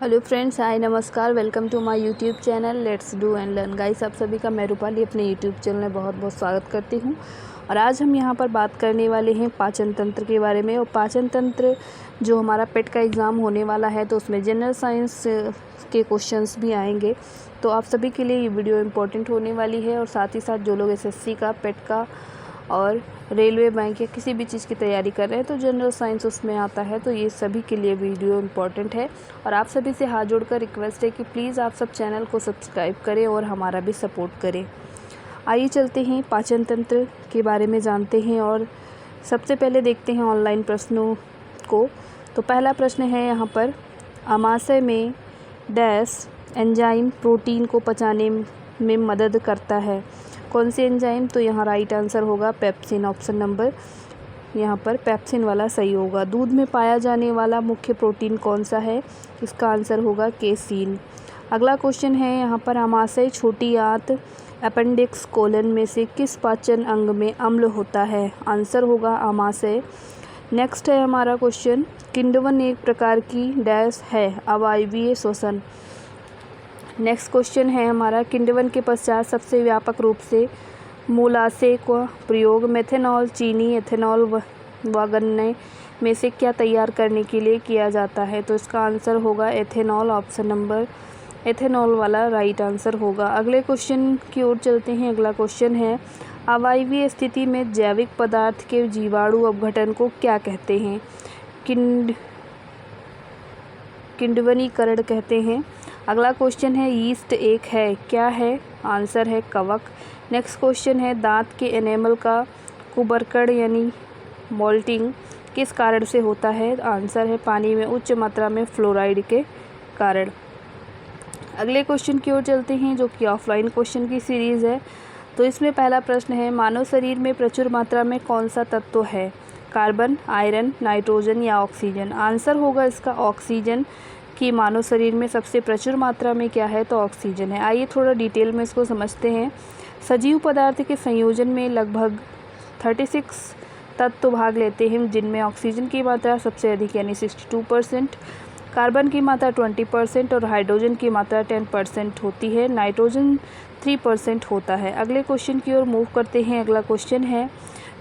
Hello friends, hi, नमस्कार। Welcome to my YouTube channel let's do and learn. Guys, आप सभी का मैं रूपाली अपने यूट्यूब चैनल में बहुत बहुत स्वागत करती हूं। और आज हम यहां पर बात करने वाले हैं पाचन तंत्र के बारे में। और पाचन तंत्र जो हमारा पेट का एग्ज़ाम होने वाला है, तो उसमें जनरल साइंस के क्वेश्चंस भी आएंगे। तो आप सभी के लिए ये वीडियो इम्पोर्टेंट होने वाली है। और साथ ही साथ जो लोग एसएससी का, पेट का और रेलवे, बैंक या किसी भी चीज़ की तैयारी कर रहे हैं तो जनरल साइंस उसमें आता है, तो ये सभी के लिए वीडियो इम्पॉर्टेंट है। और आप सभी से हाथ जोड़कर रिक्वेस्ट है कि प्लीज़ आप सब चैनल को सब्सक्राइब करें और हमारा भी सपोर्ट करें। आइए चलते हैं, पाचन तंत्र के बारे में जानते हैं। और सबसे पहले देखते हैं ऑनलाइन प्रश्नों को। तो पहला प्रश्न है यहाँ पर, आमाशय में डैश एंजाइम प्रोटीन को पचाने में मदद करता है। कौन सी एंजाइम? तो यहाँ राइट आंसर होगा पेप्सिन। ऑप्शन नंबर यहाँ पर पेप्सिन वाला सही होगा। दूध में पाया जाने वाला मुख्य प्रोटीन कौन सा है? इसका आंसर होगा केसीन। अगला क्वेश्चन है यहाँ पर, आमाशय छोटी आंत अपेंडिक्स कोलन में से किस पाचन अंग में अम्ल होता है? आंसर होगा आमाशय। नेक्स्ट है हमारा क्वेश्चन, किण्वन एक प्रकार की डैश है अवायवीय श्वसन। नेक्स्ट क्वेश्चन है हमारा, किण्वन के पश्चात सबसे व्यापक रूप से मोलासे का प्रयोग मेथनॉल, चीनी, एथेनॉल व गन्ने में से क्या तैयार करने के लिए किया जाता है? तो इसका आंसर होगा एथेनॉल। ऑप्शन नंबर एथेनॉल वाला राइट आंसर होगा। अगले क्वेश्चन की ओर चलते हैं। अगला क्वेश्चन है, अवायवीय स्थिति में जैविक पदार्थ के जीवाणु अपघटन को क्या कहते हैं? किण्वनीकरण कहते हैं। अगला क्वेश्चन है, यीस्ट एक है, क्या है? आंसर है कवक। नेक्स्ट क्वेश्चन है, दांत के एनेमल का कुबरकड़ यानी मोल्टिंग किस कारण से होता है? आंसर है पानी में उच्च मात्रा में फ्लोराइड के कारण। अगले क्वेश्चन की ओर चलते हैं, जो कि ऑफलाइन क्वेश्चन की सीरीज़ है। तो इसमें पहला प्रश्न है, मानव शरीर में प्रचुर मात्रा में कौन सा तत्व है? कार्बन, आयरन, नाइट्रोजन या ऑक्सीजन? आंसर होगा इसका ऑक्सीजन। कि मानव शरीर में सबसे प्रचुर मात्रा में क्या है? तो ऑक्सीजन है। आइए थोड़ा डिटेल में इसको समझते हैं। सजीव पदार्थ के संयोजन में लगभग 36 तत्व भाग लेते हैं, जिनमें ऑक्सीजन की मात्रा सबसे अधिक यानी 62%, कार्बन की मात्रा 20% और हाइड्रोजन की मात्रा 10% होती है। नाइट्रोजन 3% होता है। अगले क्वेश्चन की ओर मूव करते हैं। अगला क्वेश्चन है,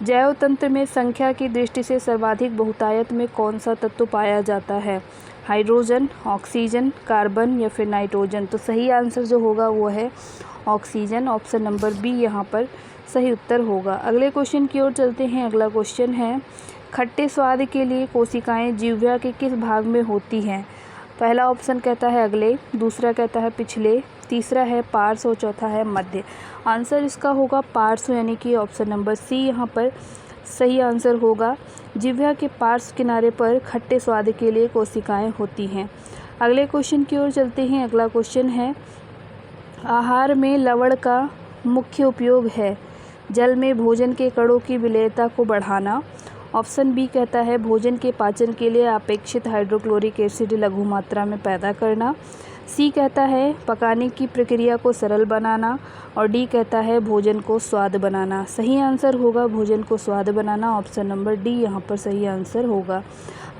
जैव तंत्र में संख्या की दृष्टि से सर्वाधिक बहुतायत में कौन सा तत्व पाया जाता है? हाइड्रोजन, ऑक्सीजन, कार्बन या फिर नाइट्रोजन? तो सही आंसर जो होगा वो है ऑक्सीजन। ऑप्शन नंबर बी यहाँ पर सही उत्तर होगा। अगले क्वेश्चन की ओर चलते हैं। अगला क्वेश्चन है, खट्टे स्वाद के लिए कोशिकाएं जिह्वा के किस भाग में होती हैं? पहला ऑप्शन कहता है अगले, दूसरा कहता है पिछले, तीसरा है पार्श्व और चौथा है मध्य। आंसर इसका होगा पार्श्व, यानी कि ऑप्शन नंबर सी यहाँ पर सही आंसर होगा। जिह्वा के पार्श्व किनारे पर खट्टे स्वाद के लिए कोशिकाएं होती हैं। अगले क्वेश्चन की ओर चलते हैं। अगला क्वेश्चन है, आहार में लवण का मुख्य उपयोग है जल में भोजन के कणों की विलेयता को बढ़ाना। ऑप्शन बी कहता है भोजन के पाचन के लिए अपेक्षित हाइड्रोक्लोरिक एसिड लघु मात्रा में पैदा करना। सी कहता है पकाने की प्रक्रिया को सरल बनाना। और डी कहता है भोजन को स्वाद बनाना। सही आंसर होगा भोजन को स्वाद बनाना। ऑप्शन नंबर डी यहाँ पर सही आंसर होगा।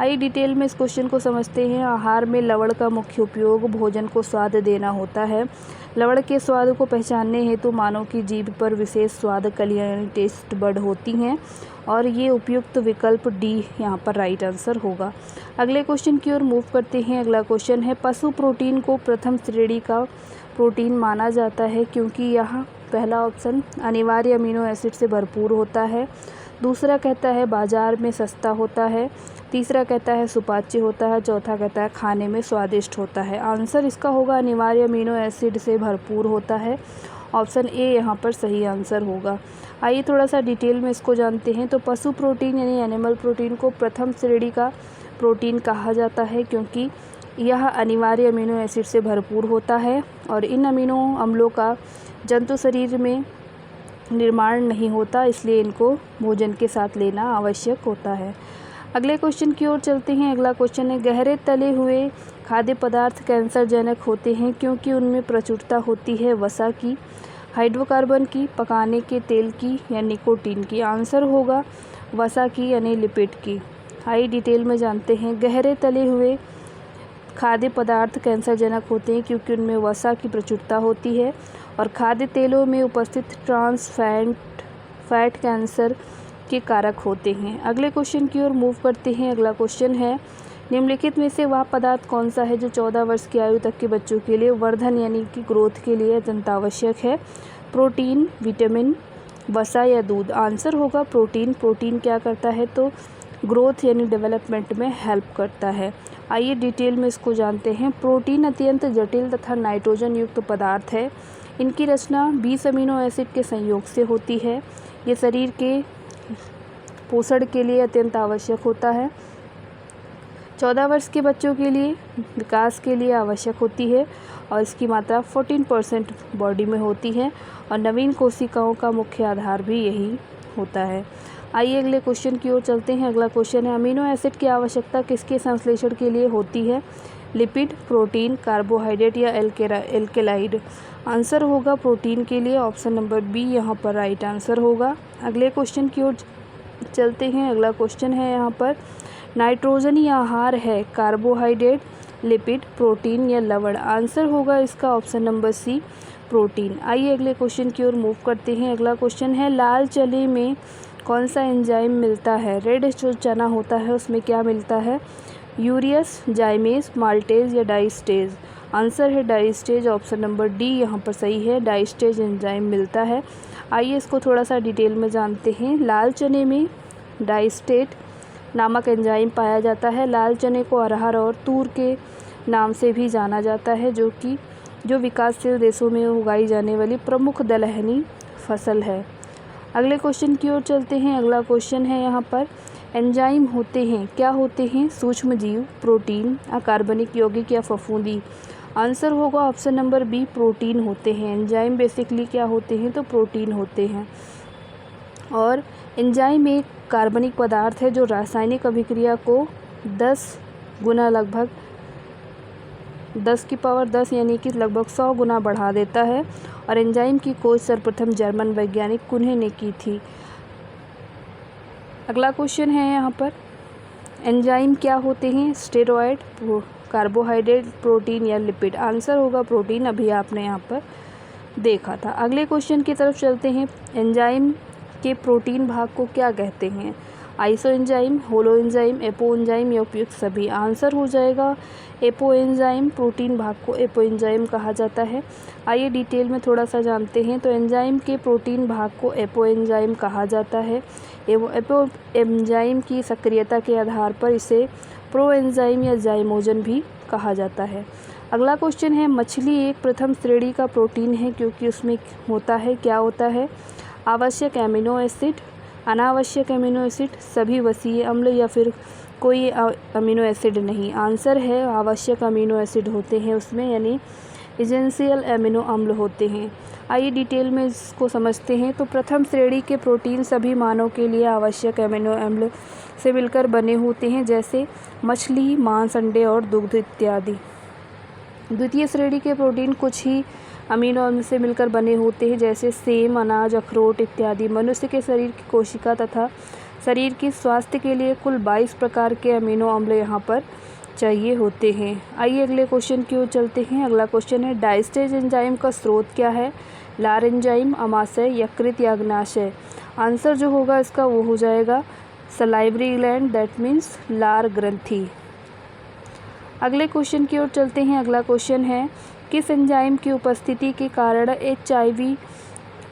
आइए डिटेल में इस क्वेश्चन को समझते हैं। आहार में लवण का मुख्य उपयोग भोजन को स्वाद देना होता है। लवण के स्वाद को पहचानने हेतु मानव की जीभ पर विशेष स्वाद कलियां यानी टेस्ट बड होती हैं, और ये उपयुक्त विकल्प डी यहाँ पर राइट आंसर होगा। अगले क्वेश्चन की ओर मूव करते हैं। अगला क्वेश्चन है, पशु प्रोटीन को प्रथम श्रेणी का प्रोटीन माना जाता है क्योंकि यह, पहला ऑप्शन, अनिवार्य अमीनो एसिड से भरपूर होता है, दूसरा कहता है बाजार में सस्ता होता है, तीसरा कहता है सुपाच्य होता है, चौथा कहता है खाने में स्वादिष्ट होता है। आंसर इसका होगा अनिवार्य अमीनो एसिड से भरपूर होता है। ऑप्शन ए यहाँ पर सही आंसर होगा। आइए थोड़ा सा डिटेल में इसको जानते हैं। तो पशु प्रोटीन यानी एनिमल प्रोटीन को प्रथम श्रेणी का प्रोटीन कहा जाता है क्योंकि यह अनिवार्य अमीनो एसिड से भरपूर होता है और इन अमीनो अम्लों का जंतु शरीर में निर्माण नहीं होता, इसलिए इनको भोजन के साथ लेना आवश्यक होता है। अगले क्वेश्चन की ओर चलते हैं। अगला क्वेश्चन है, गहरे तले हुए खाद्य पदार्थ कैंसरजनक होते हैं क्योंकि उनमें प्रचुरता होती है वसा की, हाइड्रोकार्बन की, पकाने के तेल की या निकोटीन की। आंसर होगा वसा की यानी लिपिड की। आइए डिटेल में जानते हैं। गहरे तले हुए खाद्य पदार्थ कैंसरजनक होते हैं क्योंकि उनमें वसा की प्रचुरता होती है और खाद्य तेलों में उपस्थित ट्रांस फैट कैंसर के कारक होते हैं। अगले क्वेश्चन की ओर मूव करते हैं। अगला क्वेश्चन है, निम्नलिखित में से वह पदार्थ कौन सा है जो 14 वर्ष की आयु तक के बच्चों के लिए वर्धन यानी कि ग्रोथ के लिए अत्यंत आवश्यक है? प्रोटीन, विटामिन, वसा या दूध? आंसर होगा प्रोटीन। प्रोटीन क्या करता है तो ग्रोथ यानी डेवलपमेंट में हेल्प करता है। आइए डिटेल में इसको जानते हैं। प्रोटीन अत्यंत जटिल तथा नाइट्रोजन युक्त पदार्थ है। इनकी रचना 20 अमीनो एसिड के संयोग से होती है। ये शरीर के पोषण के लिए अत्यंत आवश्यक होता है। 14 वर्ष के बच्चों के लिए विकास के लिए आवश्यक होती है और इसकी मात्रा 14% बॉडी में होती है और नवीन कोशिकाओं का मुख्य आधार भी यही होता है। आइए अगले क्वेश्चन की ओर चलते हैं। अगला क्वेश्चन है, अमीनो एसिड की आवश्यकता किसके संश्लेषण के लिए होती है? लिपिड, प्रोटीन, कार्बोहाइड्रेट या एल्केलाइड? आंसर होगा प्रोटीन के लिए। ऑप्शन नंबर बी यहाँ पर राइट आंसर होगा। अगले क्वेश्चन की ओर चलते हैं। अगला क्वेश्चन है यहाँ पर, नाइट्रोजनी आहार है कार्बोहाइड्रेट, लिपिड, प्रोटीन या लवण? आंसर होगा इसका ऑप्शन नंबर सी प्रोटीन। आइए अगले क्वेश्चन की ओर मूव करते हैं। अगला क्वेश्चन है, लाल चने में कौन सा एंजाइम मिलता है? रेड जो चना होता है उसमें क्या मिलता है? यूरियस, जाइमेज, माल्टेज या डाइस्टेज? आंसर है डाइस्टेज। ऑप्शन नंबर डी यहाँ पर सही है, डाइस्टेज एंजाइम मिलता है। आइए इसको थोड़ा सा डिटेल में जानते हैं। लाल चने में डाइस्टेट नामक एंजाइम पाया जाता है। लाल चने को अरहर और तूर के नाम से भी जाना जाता है, जो विकासशील देशों में उगाई जाने वाली प्रमुख दलहनी फसल है। अगले क्वेश्चन की ओर चलते हैं। अगला क्वेश्चन है यहाँ पर, एंजाइम होते हैं क्या होते हैं? सूक्ष्म जीव, प्रोटीन, अकार्बनिक यौगिक या फफूंदी? आंसर होगा ऑप्शन नंबर बी प्रोटीन होते हैं। एंजाइम बेसिकली क्या होते हैं तो प्रोटीन होते हैं। और एंजाइम एक कार्बनिक पदार्थ है जो रासायनिक अभिक्रिया को 10 गुना लगभग 10 की पावर 10 यानी कि लगभग 100 गुना बढ़ा देता है और एंजाइम की खोज सर्वप्रथम जर्मन वैज्ञानिक कुन्हे ने की थी। अगला क्वेश्चन है यहाँ पर, एंजाइम क्या होते हैं? स्टेरॉयड, कार्बोहाइड्रेट, प्रोटीन या लिपिड? आंसर होगा प्रोटीन, अभी आपने यहाँ पर देखा था। अगले क्वेश्चन की तरफ चलते हैं। एंजाइम के प्रोटीन भाग को क्या कहते हैं? Iso enzyme, holo enzyme, apo enzyme या उपयुक्त सभी? आंसर हो जाएगा एपो एंजाइम। प्रोटीन भाग को एपो एंजाइम कहा जाता है। आइए डिटेल में थोड़ा सा जानते हैं। तो एंजाइम के प्रोटीन भाग को एपो एंजाइम कहा जाता है। एपो एंजाइम की सक्रियता के आधार पर इसे प्रो एंजाइम या जाइमोजन भी कहा जाता है। अगला क्वेश्चन है, मछली एक प्रथम श्रेणी का प्रोटीन है क्योंकि उसमें होता है क्या होता है? आवश्यक एमिनो एसिड, अनावश्यक एमिनो एसिड, सभी वसीय अम्ल या फिर कोई अमीनो एसिड नहीं? आंसर है आवश्यक अमीनो एसिड होते हैं उसमें, यानी एसेंशियल एमिनो अम्ल होते हैं। आइए डिटेल में इसको समझते हैं। तो प्रथम श्रेणी के प्रोटीन सभी मानव के लिए आवश्यक एमिनो अम्ल से मिलकर बने होते हैं, जैसे मछली, मांस, अंडे और दुग्ध इत्यादि। द्वितीय श्रेणी के प्रोटीन कुछ ही अमीनो अम्ल से मिलकर बने होते हैं, जैसे सेम, अनाज, अखरोट इत्यादि। मनुष्य के शरीर की कोशिका तथा शरीर के स्वास्थ्य के लिए कुल 22 प्रकार के अमीनो अम्ल यहाँ पर चाहिए होते हैं। आइए अगले क्वेश्चन की ओर चलते हैं। अगला क्वेश्चन है, डाइस्टेज एंजाइम का स्रोत क्या है? लार एंजाइम, अमाशय, यकृत या अग्नाशय? आंसर जो होगा इसका वो हो जाएगा सलाइवरी ग्लैंड, दैट मीन्स लार ग्रंथि। अगले क्वेश्चन की ओर चलते हैं। अगला क्वेश्चन है, किस एंजाइम की उपस्थिति के कारण HIV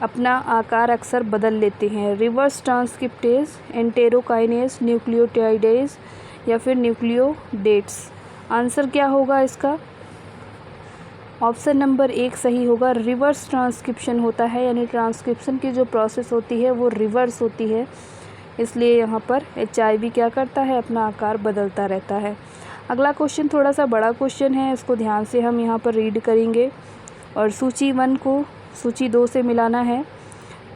अपना आकार अक्सर बदल लेते हैं? रिवर्स ट्रांसक्रिप्टेज, एंटेरोकाइनेज, न्यूक्लियोटाइडेज या फिर न्यूक्लियोडेट्स? आंसर क्या होगा इसका? ऑप्शन नंबर 1 सही होगा। रिवर्स ट्रांसक्रिप्शन होता है, यानी ट्रांसक्रिप्शन की जो प्रोसेस होती है वो रिवर्स होती है, इसलिए यहाँ पर HIV क्या करता है? अपना आकार बदलता रहता है। अगला क्वेश्चन थोड़ा सा बड़ा क्वेश्चन है, इसको ध्यान से हम यहाँ पर रीड करेंगे और सूची 1 को सूची 2 से मिलाना है।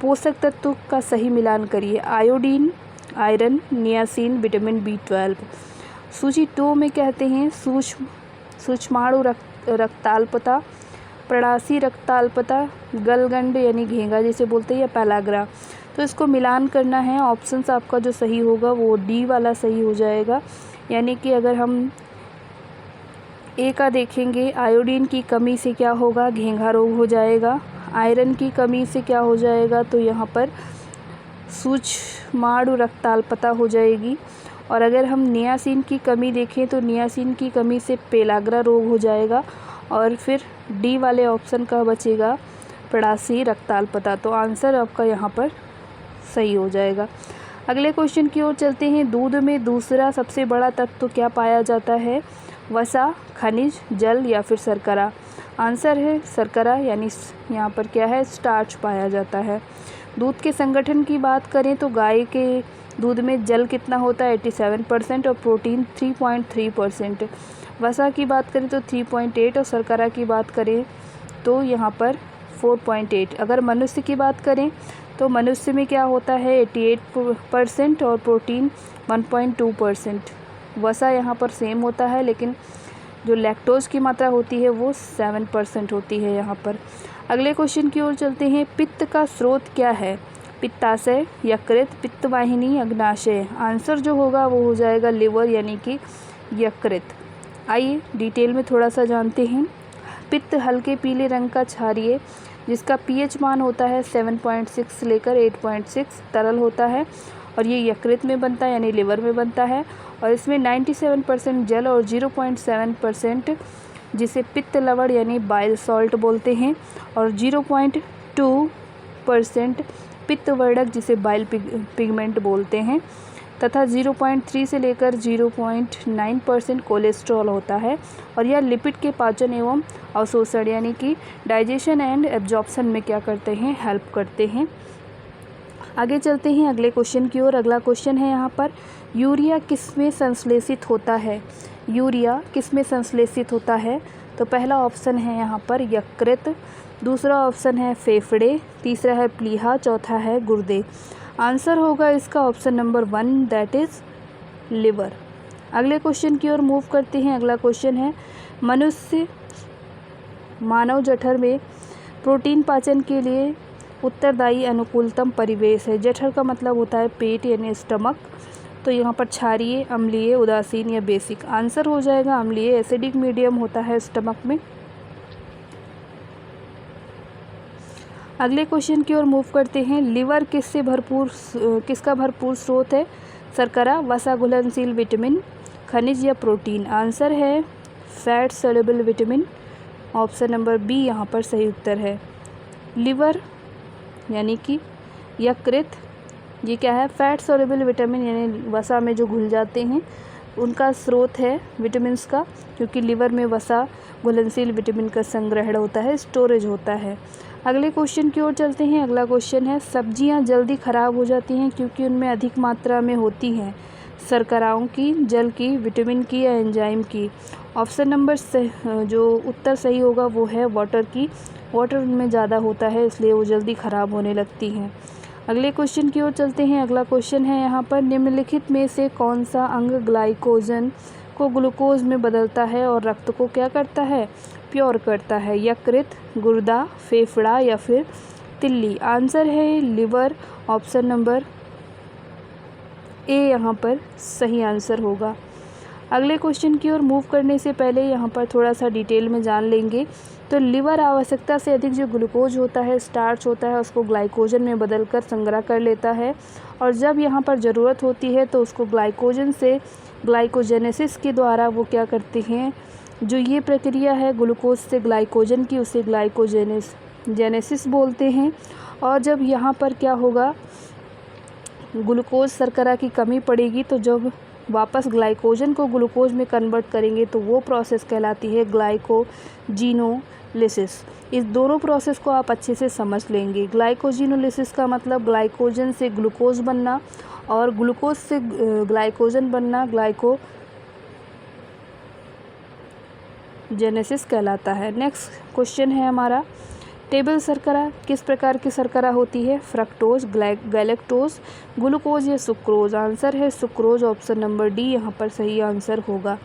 पोषक तत्व का सही मिलान करिए। Iodine, iron, niacin, vitamin B12। सूची 2 में कहते हैं सूक्ष्माणु रक्ताल्पता, प्रणाशी रक्ताल्पता, गलगंड यानी घेंगा जिसे बोलते हैं, या पैलाग्रा। तो इसको मिलान करना है। ऑप्शंस आपका जो सही होगा वो डी वाला सही हो जाएगा, यानी कि अगर हम ए का देखेंगे, आयोडीन की कमी से क्या होगा, घेंघा रोग हो जाएगा। आयरन की कमी से क्या हो जाएगा, तो यहाँ पर सूक्ष्माणु रक्ताल्पता हो जाएगी। और अगर हम नियासिन की कमी देखें तो नियासिन की कमी से पेलाग्रा रोग हो जाएगा। और फिर डी वाले ऑप्शन का बचेगा पड़ासी रक्ताल्पता। तो आंसर आपका यहाँ पर सही हो जाएगा। अगले क्वेश्चन की ओर चलते हैं। दूध में दूसरा सबसे बड़ा तत्व क्या पाया जाता है, वसा, खनिज, जल या फिर शर्करा। आंसर है शर्करा, यानी यहाँ पर क्या है, स्टार्च पाया जाता है। दूध के संगठन की बात करें तो गाय के दूध में जल कितना होता है, 87% और प्रोटीन 3.3%। वसा की बात करें तो 3.8 और शर्करा की बात करें तो यहाँ पर 4.8। अगर मनुष्य की बात करें तो मनुष्य में क्या होता है, 88% और प्रोटीन 1.2%। वसा यहाँ पर सेम होता है, लेकिन जो लैक्टोज की मात्रा होती है वो 7% होती है यहाँ पर। अगले क्वेश्चन की ओर चलते हैं। पित्त का स्रोत क्या है, पित्ताशय, यकृत, पित्तवाहिनी, अग्नाशय। आंसर जो होगा वो हो जाएगा लिवर, यानी कि यकृत। आइए डिटेल में थोड़ा सा जानते हैं। पित्त हल्के पीले रंग का क्षारीय जिसका पीएच मान होता है 7.6 से लेकर 8.6 तरल होता है और ये यकृत में बनता है, यानी लिवर में बनता है। और इसमें 97% जल और 0.7% जिसे पित्त लवण यानी बाइल सॉल्ट बोलते हैं और 0.2% पित्त वर्धक जिसे बाइल पिगमेंट बोलते हैं तथा 0.3 से लेकर 0.9% कोलेस्ट्रॉल होता है। और यह लिपिड के पाचन एवं अवशोषण यानी कि डाइजेशन एंड एब्जॉर्प्शन में क्या करते हैं, हेल्प करते हैं। आगे चलते हैं अगले क्वेश्चन की ओर। अगला क्वेश्चन है यहाँ पर, यूरिया किस में संश्लेषित होता है, यूरिया किस में संश्लेषित होता है। तो पहला ऑप्शन है यहाँ पर यकृत, दूसरा ऑप्शन है फेफड़े, तीसरा है प्लीहा, चौथा है गुर्दे। आंसर होगा इसका option number 1, that is liver. अगले क्वेश्चन की ओर मूव करते हैं। अगला क्वेश्चन है, मनुष्य मानव जठर में प्रोटीन पाचन के लिए उत्तरदायी अनुकूलतम परिवेश है। जठर का मतलब होता है पेट यानी स्टमक। तो यहाँ पर क्षारीय, अम्लीय, उदासीन या बेसिक। आंसर हो जाएगा अम्लीय, एसिडिक मीडियम होता है स्टमक में। अगले क्वेश्चन की ओर मूव करते हैं। लिवर किसका भरपूर स्रोत है, शर्करा, वसा, घुलनशील विटामिन, खनिज या प्रोटीन। आंसर है fat soluble vitamin, option number B यहाँ पर सही उत्तर है। लिवर यानी कि यकृत, ये क्या है, फैट सोल्यूबल विटामिन यानी वसा में जो घुल जाते हैं उनका स्रोत है विटामिन्स का, क्योंकि लिवर में वसा घुलनशील विटामिन का संग्रहण होता है, स्टोरेज होता है। अगले क्वेश्चन की ओर चलते हैं। अगला क्वेश्चन है, सब्जियां जल्दी ख़राब हो जाती हैं क्योंकि उनमें अधिक मात्रा में होती हैं शर्कराओं की, जल की, विटामिन की या एंजाइम की। ऑप्शन नंबर जो उत्तर सही होगा वो है वाटर की। वाटर उनमें ज़्यादा होता है इसलिए वो जल्दी ख़राब होने लगती हैं। अगले क्वेश्चन की ओर चलते हैं। अगला क्वेश्चन है यहाँ पर, निम्नलिखित में से कौन सा अंग ग्लाइकोजन को ग्लूकोज में बदलता है और रक्त को क्या करता है, प्योर करता है। यकृत, गुर्दा, फेफड़ा या फिर तिल्ली। आंसर है लिवर, ऑप्शन नंबर ए यहाँ पर सही आंसर होगा। अगले क्वेश्चन की ओर मूव करने से पहले यहाँ पर थोड़ा सा डिटेल में जान लेंगे। तो लिवर आवश्यकता से अधिक जो ग्लूकोज होता है, स्टार्च होता है, उसको ग्लाइकोजन में बदलकर संग्रह कर लेता है और जब यहाँ पर ज़रूरत होती है तो उसको ग्लाइकोजन से ग्लाइकोजेनेसिस के द्वारा वो क्या करते हैं, जो ये प्रक्रिया है ग्लूकोज से ग्लाइकोजन की, उसे ग्लाइकोजेनेसिस बोलते हैं। और जब यहाँ पर क्या होगा, ग्लूकोज शर्करा की कमी पड़ेगी तो जब वापस ग्लाइकोजन को ग्लूकोज में कन्वर्ट करेंगे तो वो प्रोसेस कहलाती है ग्लाइकोजिनोलिसिस। इस दोनों प्रोसेस को आप अच्छे से समझ लेंगे। ग्लाइकोजिनोलिसिस का मतलब ग्लाइकोजन से ग्लूकोज बनना और ग्लूकोज से ग्लाइकोजन बनना ग्लाइकोजेनेसिस कहलाता है। नेक्स्ट क्वेश्चन है हमारा, टेबल शर्करा किस प्रकार की शर्करा होती है, फ्रक्टोज, गैलेक्टोज, ग्लूकोज या सुक्रोज। आंसर है सुक्रोज, ऑप्शन नंबर डी यहाँ पर सही आंसर होगा।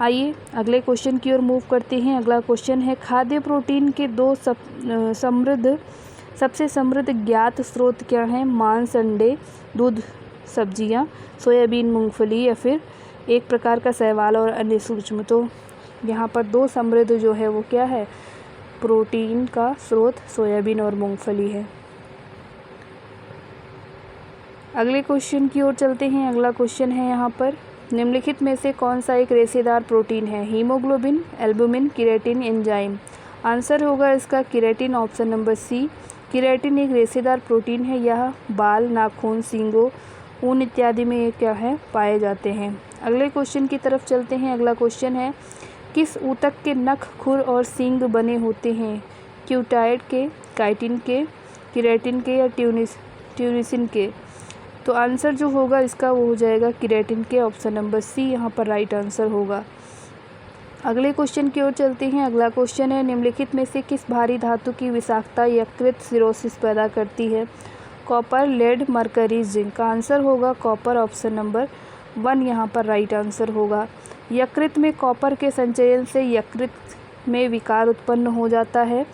आइए अगले क्वेश्चन की ओर मूव करते हैं। अगला क्वेश्चन है, खाद्य प्रोटीन के दो सबसे समृद्ध ज्ञात स्रोत क्या हैं, मांस, अंडे, दूध, सब्जियां, सोयाबीन, मूंगफली या फिर एक प्रकार का शैवाल और अन्य सूक्ष्म। तो यहाँ पर दो समृद्ध जो है वो क्या है, प्रोटीन का स्रोत सोयाबीन और मूंगफली है। अगले क्वेश्चन की ओर चलते हैं। अगला क्वेश्चन है यहाँ पर, निम्नलिखित में से कौन सा एक रेशेदार प्रोटीन है, haemoglobin, albumin, keratin, enzyme. Answer होगा इसका keratin, option number C. Keratin एक रेशेदार प्रोटीन है, यह बाल, नाखून, सींगों, ऊन इत्यादि में ये क्या है, पाए जाते हैं। अगले क्वेश्चन की तरफ चलते हैं। अगला क्वेश्चन है, किस ऊतक के नख, खुर और सींग बने होते हैं, क्यूटाइड के, काइटिन के, केराटिन के या ट्यूनिसिन के। तो आंसर जो होगा इसका वो हो जाएगा केराटिन के, ऑप्शन नंबर सी यहाँ पर राइट आंसर होगा। अगले क्वेश्चन की ओर चलते हैं। अगला क्वेश्चन है, निम्नलिखित में से किस भारी धातु की विषाक्तता यकृत सिरोसिस पैदा करती है, कॉपर, लेड, मरकरी, जिंक। का आंसर होगा कॉपर, ऑप्शन नंबर 1 यहाँ पर राइट आंसर होगा। यकृत में कॉपर के संचयन से यकृत में विकार उत्पन्न हो जाता है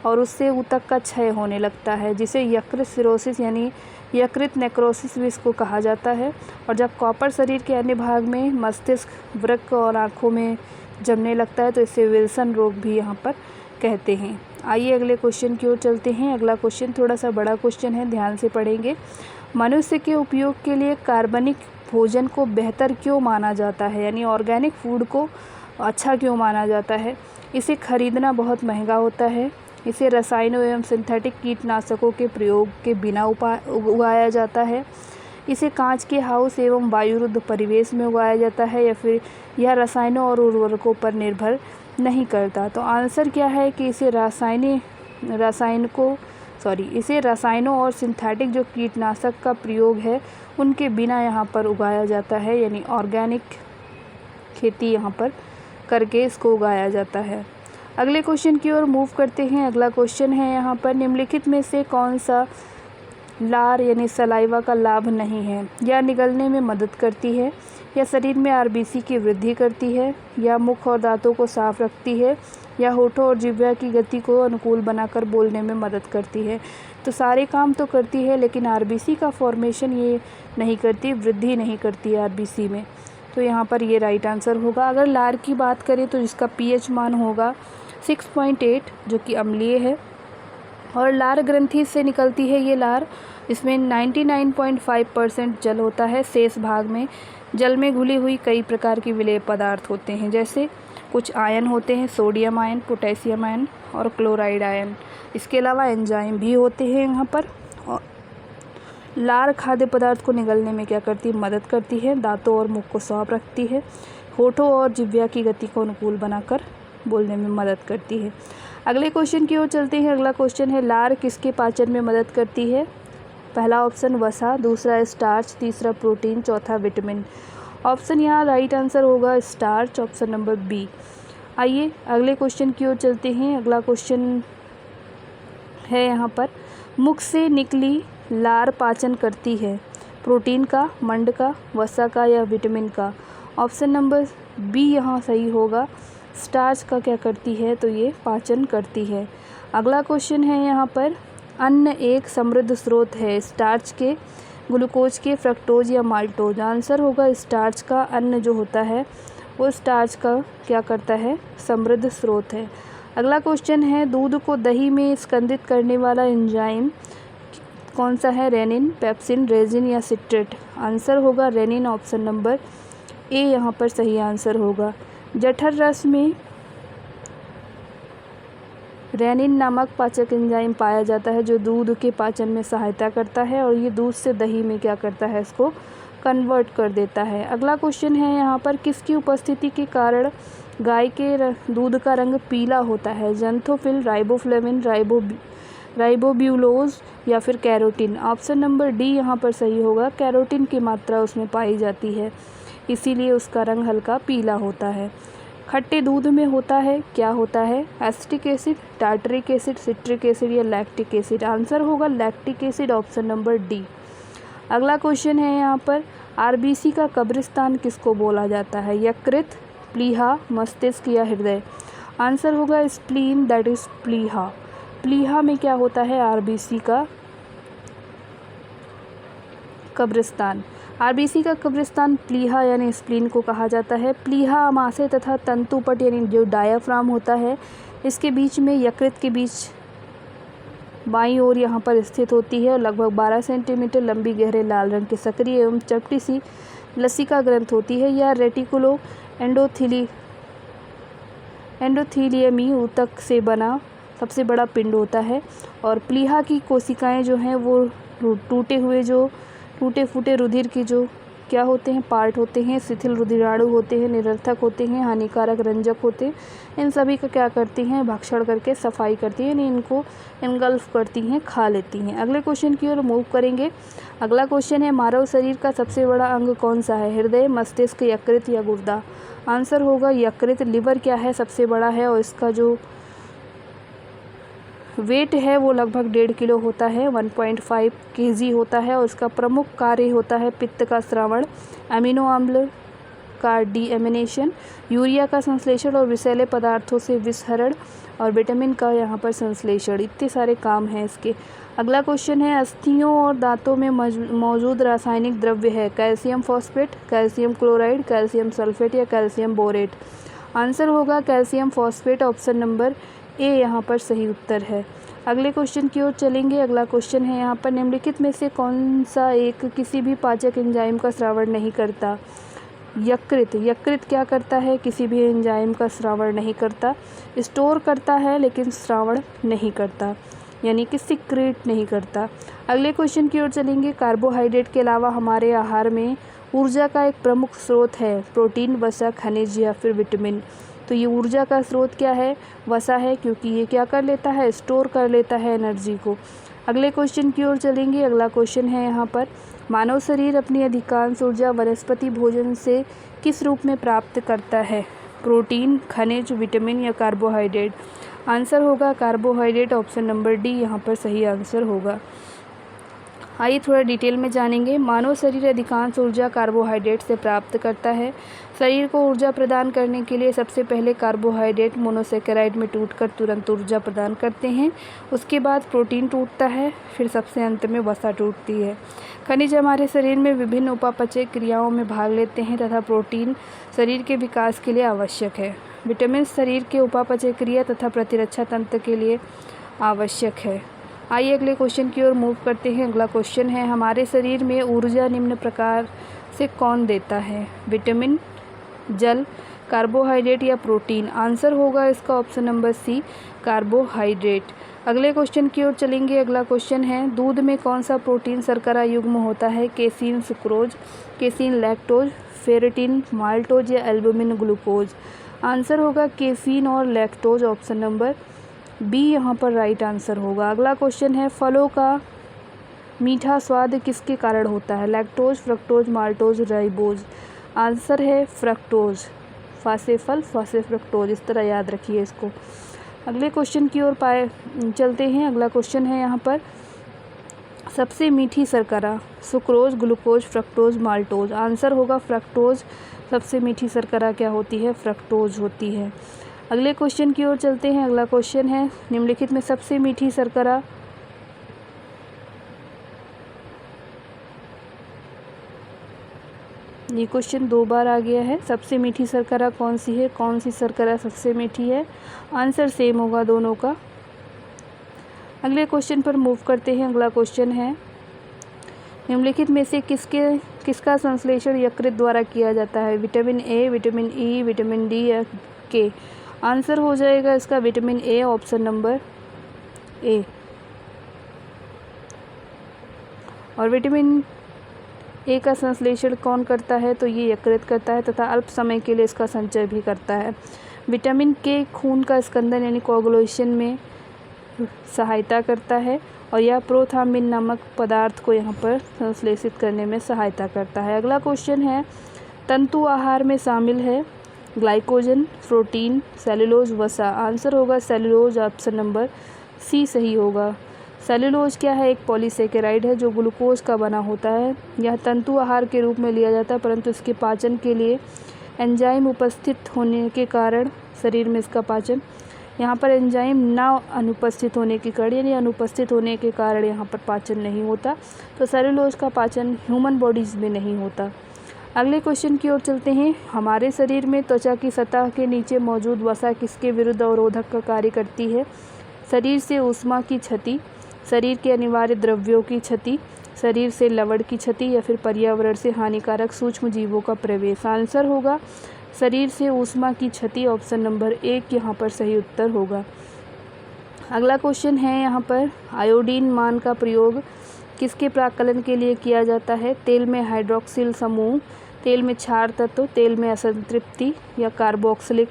और उससे ऊतक का क्षय होने लगता है, जिसे यकृत सिरोसिस यानी यकृत नेक्रोसिस भी इसको कहा जाता है। और जब कॉपर शरीर के अन्य भाग में, मस्तिष्क, वृक्क और आँखों में जमने लगता है तो इसे विल्सन रोग भी यहाँ पर कहते हैं। आइए अगले क्वेश्चन की ओर चलते हैं। अगला क्वेश्चन थोड़ा सा बड़ा क्वेश्चन है, ध्यान से पढ़ेंगे। मनुष्य के उपयोग के लिए कार्बनिक भोजन को बेहतर क्यों माना जाता है, यानी ऑर्गेनिक फूड को अच्छा क्यों माना जाता है। इसे खरीदना बहुत महंगा होता है, इसे रसायनों एवं सिंथेटिक कीटनाशकों के प्रयोग के बिना उगाया जाता है, इसे कांच के हाउस एवं वायुरुद्ध परिवेश में उगाया जाता है, या फिर यह रसायनों और उर्वरकों पर निर्भर नहीं करता। तो आंसर क्या है कि इसे रसायनों और सिंथेटिक जो कीटनाशक का प्रयोग है उनके बिना यहाँ पर उगाया जाता है, यानी ऑर्गेनिक खेती यहाँ पर करके इसको उगाया जाता है। अगले क्वेश्चन की ओर मूव करते हैं। अगला क्वेश्चन है यहाँ पर, निम्नलिखित में से कौन सा लार यानी सलाइवा का लाभ नहीं है, या निगलने में मदद करती है, या शरीर में आरबीसी की वृद्धि करती है, या मुख और दांतों को साफ रखती है, या होठों और जिह्वा की गति को अनुकूल बनाकर बोलने में मदद करती है। तो सारे काम तो करती है लेकिन आरबीसी का फॉर्मेशन ये नहीं करती, वृद्धि नहीं करती आरबीसी में। तो यहाँ पर ये राइट आंसर होगा। अगर लार की बात करें तो इसका पीएच मान होगा 6.8 जो कि अम्लीय है, और लार ग्रंथि से निकलती है ये लार। इसमें 99.5% जल होता है, शेष भाग में जल में घुली हुई कई प्रकार की विलेय पदार्थ होते हैं, जैसे कुछ आयन होते हैं, सोडियम आयन, पोटेशियम आयन और क्लोराइड आयन। इसके अलावा एंजाइम भी होते हैं यहाँ पर। और लार खाद्य पदार्थ को निगलने में क्या करती है, मदद करती है, दांतों और मुख को साफ रखती है, होठों और जिह्वा की गति को अनुकूल बनाकर बोलने में मदद करती है। अगले क्वेश्चन की ओर चलते हैं। अगला क्वेश्चन है, लार किसके पाचन में मदद करती है। पहला ऑप्शन वसा, दूसरा स्टार्च, तीसरा प्रोटीन, चौथा विटामिन। ऑप्शन यहाँ राइट आंसर होगा स्टार्च, ऑप्शन नंबर बी। आइए अगले क्वेश्चन की ओर चलते हैं। अगला क्वेश्चन है यहाँ पर, मुख से निकली लार पाचन करती है, प्रोटीन का, मंड का, वसा का या विटामिन का। ऑप्शन नंबर बी यहाँ सही होगा, स्टार्च का क्या करती है, तो ये पाचन करती है। अगला क्वेश्चन है यहाँ पर, अन्न एक समृद्ध स्रोत है, स्टार्च के, ग्लूकोज के, फ्रक्टोज या माल्टोज। आंसर होगा स्टार्च का। अन्न जो होता है वो स्टार्च का क्या करता है, समृद्ध स्रोत है। अगला क्वेश्चन है, दूध को दही में स्कंदित करने वाला एंजाइम कौन सा है, रेनिन, पेप्सिन, रेजिन या सिट्रेट। आंसर होगा रेनिन, ऑप्शन नंबर ए यहाँ पर सही आंसर होगा। जठर रस में रेनिन नामक पाचक एंजाइम पाया जाता है जो दूध के पाचन में सहायता करता है, और ये दूध से दही में क्या करता है, इसको कन्वर्ट कर देता है। अगला क्वेश्चन है यहाँ पर, किसकी उपस्थिति के कारण गाय के दूध का रंग पीला होता है, ज़ैंथोफिल, राइबोफ्लेविन, राइबोब्यूलोज या फिर कैरोटीन। ऑप्शन नंबर डी यहाँ पर सही होगा, कैरोटीन की मात्रा उसमें पाई जाती है, इसीलिए उसका रंग हल्का पीला होता है। खट्टे दूध में होता है, क्या होता है, acetic acid, tartaric acid, citric acid या लैक्टिक एसिड। आंसर होगा lactic acid, option number D. अगला क्वेश्चन है यहाँ पर, आरबीसी का कब्रिस्तान किसको बोला जाता है, यकृत, प्लीहा, मस्तिष्क या हृदय। आंसर होगा स्प्लीन, दैट इज प्लीहा। प्लीहा में क्या होता है, आरबीसी का कब्रिस्तान। आरबीसी का कब्रिस्तान प्लीहा यानी स्प्लीन को कहा जाता है। प्लीहा आमाशय तथा तंतुपट यानी जो डायाफ्राम होता है, इसके बीच में यकृत के बीच बाईं ओर यहाँ पर स्थित होती है और लगभग 12 सेंटीमीटर लंबी गहरे लाल रंग की सक्रिय एवं चपटी सी लसिका ग्रंथ होती है। यह रेटिकुलो एंडोथीलियमी ऊतक से बना सबसे बड़ा पिंड होता है। और प्लीहा की कोशिकाएं जो हैं वो टूटे फूटे रुधिर की जो क्या होते हैं, पार्ट होते हैं, शिथिल रुधिराणु होते हैं, निरर्थक होते हैं, हानिकारक रंजक होते हैं, इन सभी का क्या करती हैं, भक्षण करके सफाई करती हैं, यानी इनको इनगल्फ करती हैं, खा लेती हैं। अगले क्वेश्चन की ओर मूव करेंगे। अगला क्वेश्चन है, मानव शरीर का सबसे बड़ा अंग कौन सा है? हृदय, मस्तिष्क, यकृत या गुर्दा? आंसर होगा यकृत। लिवर क्या है, सबसे बड़ा है और इसका जो वेट है वो लगभग 1.5 किलो होता है, 1.5 kg होता है और इसका प्रमुख कार्य होता है पित्त का स्रावण, अमीनो अम्ल का डीएमिनेशन, यूरिया का संश्लेषण और विषैले पदार्थों से विसरण और विटामिन का यहाँ पर संश्लेषण। इतने सारे काम हैं इसके। अगला क्वेश्चन है, अस्थियों और दांतों में मौजूद रासायनिक द्रव्य है? Calcium phosphate, calcium chloride, calcium sulphate या कैल्शियम बोरेट? आंसर होगा calcium phosphate. Option number A यहाँ पर सही उत्तर है। अगले क्वेश्चन की ओर चलेंगे। अगला क्वेश्चन है यहाँ पर, निम्नलिखित में से कौन सा एक किसी भी पाचक एंजाइम का स्रावण नहीं करता? यकृत। यकृत क्या करता है? किसी भी एंजाइम का स्रावण नहीं करता। स्टोर करता है लेकिन स्रावण नहीं करता, यानी कि सिक्रेट नहीं करता। अगले क्वेश्चन की ओर चलेंगे। कार्बोहाइड्रेट के अलावा हमारे आहार में ऊर्जा का एक प्रमुख स्रोत है? प्रोटीन, वसा, खनिज या फिर विटामिन? तो ये ऊर्जा का स्रोत क्या है? वसा है, क्योंकि ये क्या कर लेता है, स्टोर कर लेता है एनर्जी को। अगले क्वेश्चन की ओर चलेंगे। अगला क्वेश्चन है यहाँ पर, मानव शरीर अपनी अधिकांश ऊर्जा वनस्पति भोजन से किस रूप में प्राप्त करता है? प्रोटीन, खनिज, विटामिन या कार्बोहाइड्रेट? आंसर होगा कार्बोहाइड्रेट। ऑप्शन नंबर डी यहाँ पर सही आंसर होगा। आइए थोड़ा डिटेल में जानेंगे। मानव शरीर अधिकांश ऊर्जा कार्बोहाइड्रेट से प्राप्त करता है। शरीर को ऊर्जा प्रदान करने के लिए सबसे पहले कार्बोहाइड्रेट मोनोसेकेराइड में टूटकर तुरंत ऊर्जा प्रदान करते हैं। उसके बाद प्रोटीन टूटता है, फिर सबसे अंत में वसा टूटती है। खनिज हमारे शरीर में विभिन्न उपापचय क्रियाओं में भाग लेते हैं तथा प्रोटीन शरीर के विकास के लिए आवश्यक है। विटामिन शरीर के उपापचय क्रिया तथा प्रतिरक्षा तंत्र के लिए आवश्यक है। आइए अगले क्वेश्चन की ओर मूव करते हैं। अगला क्वेश्चन है, हमारे शरीर में ऊर्जा निम्न प्रकार से कौन देता है? विटामिन, जल, कार्बोहाइड्रेट या प्रोटीन? आंसर होगा इसका ऑप्शन नंबर सी, कार्बोहाइड्रेट। अगले क्वेश्चन की ओर चलेंगे। अगला क्वेश्चन है, दूध में कौन सा प्रोटीन शर्करा युग्म होता है? Casein, sucrose, casein, lactose, ferritin, maltose या एल्बुमिन, ग्लूकोज? आंसर होगा केफीन और लैक्टोज। ऑप्शन नंबर बी यहाँ पर राइट आंसर होगा। अगला क्वेश्चन है, फलों का मीठा स्वाद किसके कारण होता है? Lactose, fructose, maltose, ribose? Answer है फ्रक्टोज। फासे फल, फासे फ्रक्टोज, इस तरह याद रखिए इसको। अगले क्वेश्चन की ओर चलते हैं। अगला क्वेश्चन है यहाँ पर, सबसे मीठी शर्करा? Sucrose, glucose, fructose, maltose? Answer होगा फ्रक्टोज। सबसे मीठी शर्करा क्या होती है? फ्रक्टोज होती है। अगले क्वेश्चन की ओर चलते हैं। अगला क्वेश्चन है, निम्नलिखित में सबसे मीठी शर्करा ये क्वेश्चन 2 बार आ गया है। सबसे मीठी शर्करा कौन सी है? कौन सी शर्करा सबसे मीठी है? आंसर सेम होगा दोनों का। अगले क्वेश्चन पर मूव करते हैं। अगला क्वेश्चन है, निम्नलिखित में से किसका संश्लेषण यकृत द्वारा किया जाता है? Vitamin A, vitamin E, vitamin D या के? आंसर हो जाएगा इसका vitamin A. Option number A. और विटामिन ए का संश्लेषण कौन करता है? तो ये यकृत करता है तथा अल्प समय के लिए इसका संचय भी करता है। विटामिन के खून का स्कंदन यानी कोगुलेशन में सहायता करता है और यह प्रोथाम्बिन नामक पदार्थ को यहाँ पर संश्लेषित करने में सहायता करता है। अगला क्वेश्चन है, तंतु आहार में शामिल है? ग्लाइकोजन, प्रोटीन, सेलुलोज, वसा? आंसर होगा सेलुलोज। ऑप्शन नंबर सी सही होगा। सेलुलोज क्या है? एक पॉलीसेकेराइड है जो ग्लूकोज का बना होता है। यह तंतु आहार के रूप में लिया जाता है, परंतु इसके पाचन के लिए एंजाइम उपस्थित होने के कारण शरीर में इसका पाचन यहाँ पर एंजाइम ना अनुपस्थित होने के कारण यानी अनुपस्थित होने के कारण यहाँ पर पाचन नहीं होता। तो सेलुलोज का पाचन ह्यूमन बॉडीज़ में नहीं होता। अगले क्वेश्चन की ओर चलते हैं। हमारे शरीर में त्वचा की सतह के नीचे मौजूद वसा किसके विरुद्ध अवरोधक का कार्य करती है? शरीर से ऊष्मा की क्षति, शरीर के अनिवार्य द्रव्यों की क्षति, शरीर से लवण की क्षति या फिर पर्यावरण से हानिकारक सूक्ष्म जीवों का प्रवेश। आंसर होगा शरीर से ऊष्मा की क्षति, ऑप्शन नंबर 1 यहाँ पर सही उत्तर होगा। अगला क्वेश्चन है यहाँ पर, आयोडीन मान का प्रयोग किसके प्राकलन के लिए किया जाता है? तेल में हाइड्रोक्सिल समूह, तेल में क्षार तत्व, तेल में असंतृप्ति या कार्बोक्सिलिक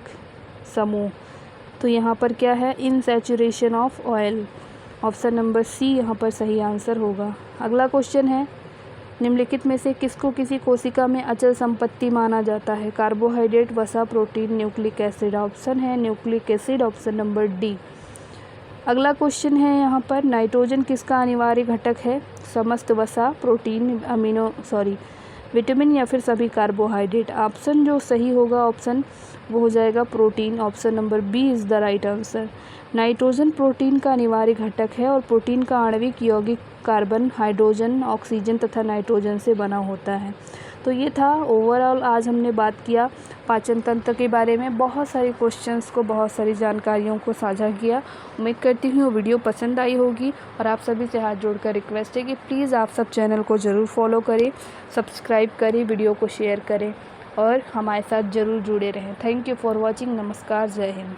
समूह। तो यहाँ पर क्या है? In saturation of oil, option number C यहाँ पर सही आंसर होगा। अगला क्वेश्चन है, निम्नलिखित में से किसको किसी कोशिका में अचल संपत्ति माना जाता है? कार्बोहाइड्रेट, वसा, प्रोटीन, न्यूक्लिक एसिड। ऑप्शन है nucleic acid, option number D. अगला क्वेश्चन है यहाँ पर, नाइट्रोजन किसका अनिवार्य घटक है? समस्त वसा, प्रोटीन, विटामिन या फिर सभी कार्बोहाइड्रेट। ऑप्शन जो सही होगा ऑप्शन वो हो जाएगा protein, option number B is the right answer. Nitrogen protein का अनिवार्य घटक है और प्रोटीन का आणविक यौगिक कार्बन, हाइड्रोजन, ऑक्सीजन तथा नाइट्रोजन से बना होता है। तो ये था ओवरऑल, आज हमने बात किया पाचन तंत्र के बारे में, बहुत सारे क्वेश्चंस को, बहुत सारी जानकारियों को साझा किया। उम्मीद करती हूँ वीडियो पसंद आई होगी और आप सभी से हाथ जोड़कर रिक्वेस्ट है कि प्लीज़ आप सब चैनल को ज़रूर फॉलो करें, सब्सक्राइब करें, वीडियो को शेयर करें और हमारे साथ ज़रूर जुड़े रहें। Thank you for watching. नमस्कार, जय हिंद।